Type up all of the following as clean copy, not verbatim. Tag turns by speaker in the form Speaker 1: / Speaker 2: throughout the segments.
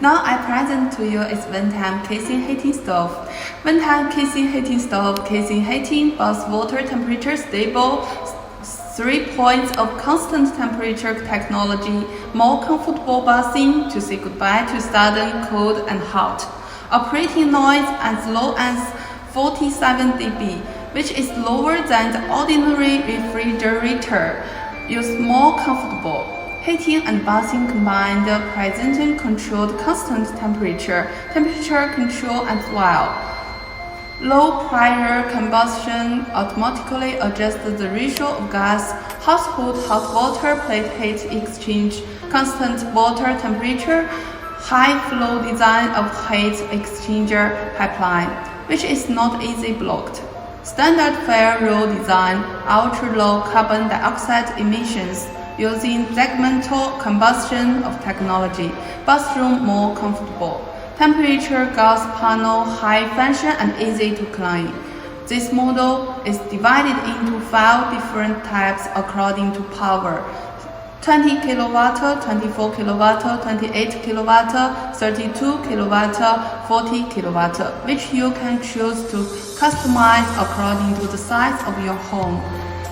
Speaker 1: Now I present to you is one-time casing heating stove. One-time casing heating stove, casing heating, both water temperature stable, 3 points of constant temperature technology, more comfortable bathing to say goodbye to sudden cold and hot. Operating noise as low as 47 dB, which is lower than the ordinary refrigerator. Use more comfortable. Heating and bathing combined, present controlled constant temperature control as well. Low pressure combustion automatically adjusts the ratio of gas, household hot water plate heat exchange, constant water temperature, high flow design of heat exchanger pipeline, which is not easy blocked. Standard fire rule design, ultra-low carbon dioxide emissions, using segmental combustion of technology, bathroom more comfortable. Temperature gas panel, high function and easy to clean. This model is divided into 5 different types according to power. 20 kW, 24 kW, 28 kW, 32 kW, 40 kW, which you can choose to customize according to the size of your home.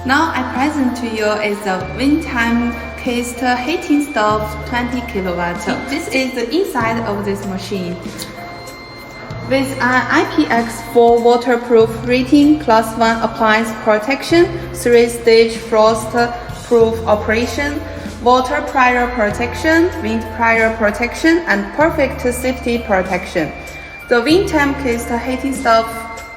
Speaker 1: Now I present to you is a one-time cased heating stove 20 kW. This is the inside of this machine. With an IPX4 waterproof rating, Class 1 appliance protection, 3-stage frost-proof operation, water pressure protection, wind pressure protection, and perfect safety protection. The one-time cased heating stove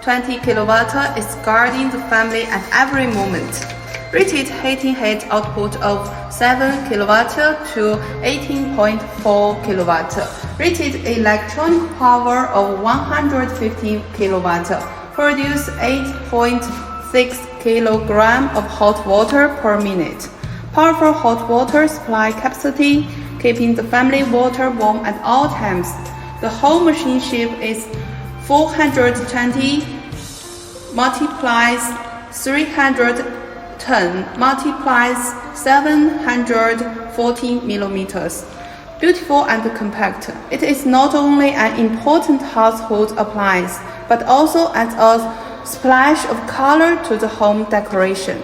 Speaker 1: 20 kW is guarding the family at every moment. Rated heating heat output of 7 kW to 18.4 kW. Rated electronic power of 115 kW. Produce 8.6 kg of hot water per minute. Powerful hot water supply capacity, keeping the family water warm at all times. The whole machine shape is 420 multiplies 310 multiplies 740 millimeters. Beautiful and compact. It is not only an important household appliance, but also adds a splash of color to the home decoration.